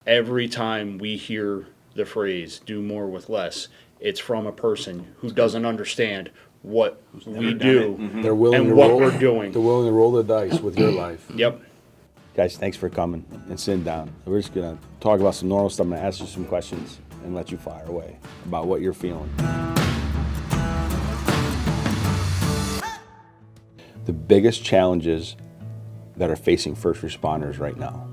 Every time we hear the phrase do more with less, it's from a person who doesn't understand what we do They're willing and to what roll, we're doing. They're willing to roll the dice with your life. Yep. Guys, thanks for coming and sitting down. We're just gonna talk about some normal stuff. I'm gonna ask you some questions and let you fire away about what you're feeling. The biggest challenges that are facing first responders right now.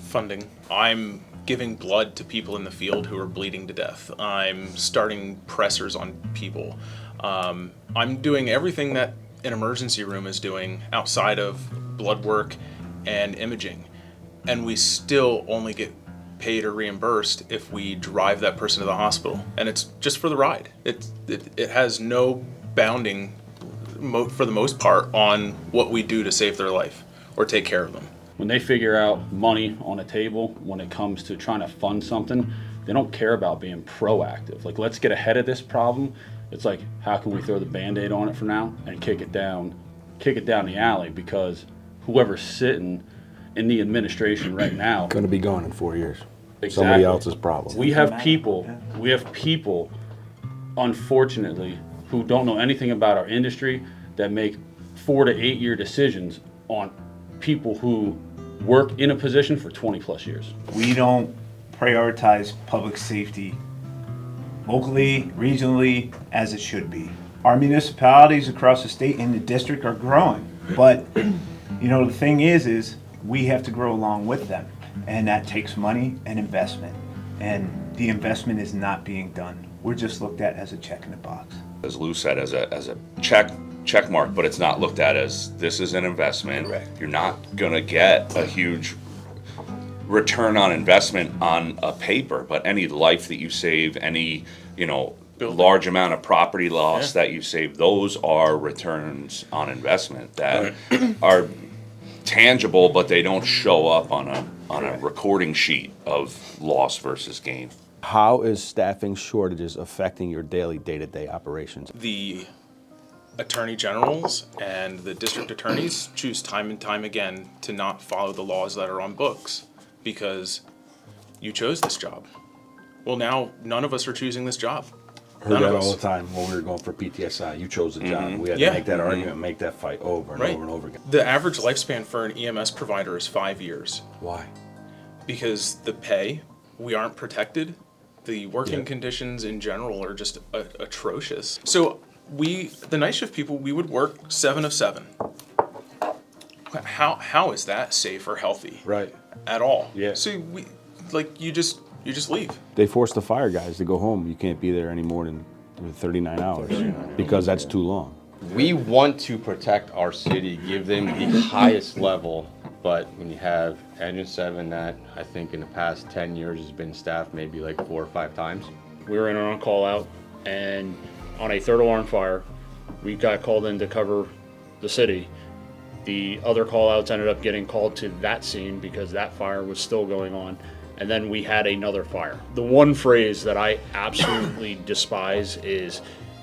Funding. I'm giving blood to people in the field who are bleeding to death. I'm starting pressors on people. I'm doing everything that an emergency room is doing outside of blood work and imaging. And we still only get paid or reimbursed if we drive that person to the hospital. And it's just for the ride. It has no bounding, for the most part, on what we do to save their life or take care of them. When they figure out money on a table, when it comes to trying to fund something, they don't care about being proactive. Like, let's get ahead of this problem. It's like, how can we throw the Band-Aid on it for now and kick it down the alley? Because whoever's sitting in the administration right now, Gonna be gone in 4 years. Exactly. Somebody else's problem. we have people, unfortunately, who don't know anything about our industry that make 4 to 8 year decisions on people who work in a position for 20 plus years. We don't prioritize public safety locally, regionally, as it should be. Our municipalities across the state and the district are growing, but the thing is we have to grow along with them, and that takes money and investment, and the investment is not being done. We're just looked at as a check in the box. As Lou said, as a check mark, but it's not looked at as this is an investment. Correct. You're not gonna get a huge return on investment on a paper, but any life that you save, any large amount of property loss that you save, those are returns on investment that are tangible, but they don't show up on a recording sheet of loss versus gain. How is staffing shortages affecting your daily day-to-day operations? The attorney generals and the district attorneys choose time and time again to not follow the laws that are on books because you chose this job. Well, now none of us are choosing this job. Heard that all the time when we were going for PTSI. You chose the job. We had to make that argument, make that fight over and over and over again. The average lifespan for an EMS provider is 5 years. Why? Because the pay, we aren't protected. The working conditions in general are just atrocious. So the night shift people, we would work 7 to 7. How is that safe or healthy? Right. At all? Yeah. So you just leave. They force the fire guys to go home. You can't be there any more than 39 hours because that's too long. We want to protect our city, give them the highest level, but when you have Engine 7 that I think in the past 10 years has been staffed maybe like 4 or 5 times. We were in an on-call out, and on a third alarm fire, we got called in to cover the city. The other call-outs ended up getting called to that scene because that fire was still going on, and then we had another fire. The one phrase that I absolutely despise is,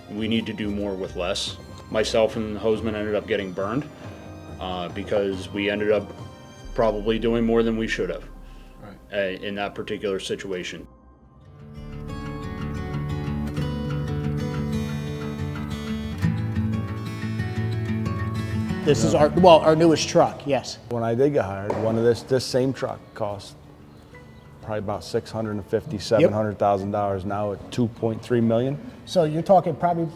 we need to do more with less. Myself and the hosman ended up getting burned because we ended up probably doing more than we should have in that particular situation. This is our newest truck, yes. When I did get hired, one of this same truck cost probably about $650,000, $700,000. Now at $2.3 million. So you're talking probably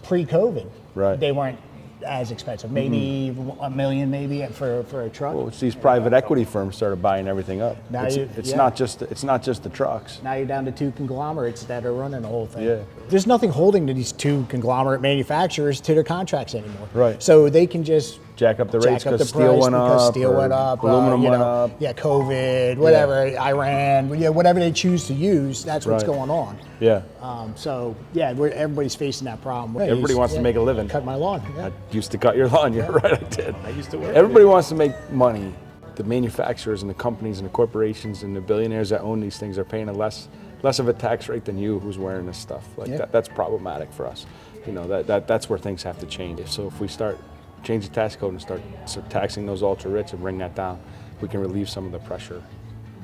pre-COVID. Right. They weren't as expensive. Maybe $1 million, maybe for a truck. Well, it's these private equity firms started buying everything up. Now It's not just the trucks. Now you're down to 2 conglomerates that are running the whole thing. Yeah. There's nothing holding these 2 conglomerate manufacturers to their contracts anymore. Right. So they can just jack up the rates because steel went up. Steel went up. Aluminum went up. Yeah, COVID, whatever, Iran, whatever they choose to use, that's what's going on. Yeah. Everybody's facing that problem. Everybody wants to make a living. Cut my lawn. Yeah. I used to cut your lawn. You're right, I did. I used to work. Everybody wants to make money. The manufacturers and the companies and the corporations and the billionaires that own these things are paying a less of a tax rate than you who's wearing this stuff. That's problematic for us. That's where things have to change. So if we change the tax code and start taxing those ultra rich and bring that down, we can relieve some of the pressure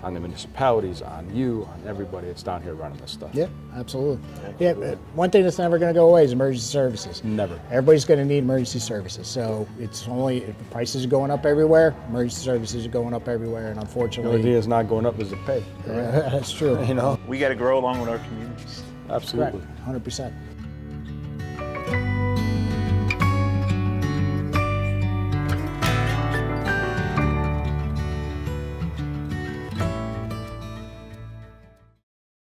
on the municipalities, on you, on everybody that's down here running this stuff. Yeah, absolutely. Yeah, but one thing that's never going to go away is emergency services. Never. Everybody's going to need emergency services. So it's only if the prices are going up everywhere, emergency services are going up everywhere, and The only unfortunately, thing that's not going up is the pay. that's true. You know? We got to grow along with our communities. Correct, Absolutely. 100%.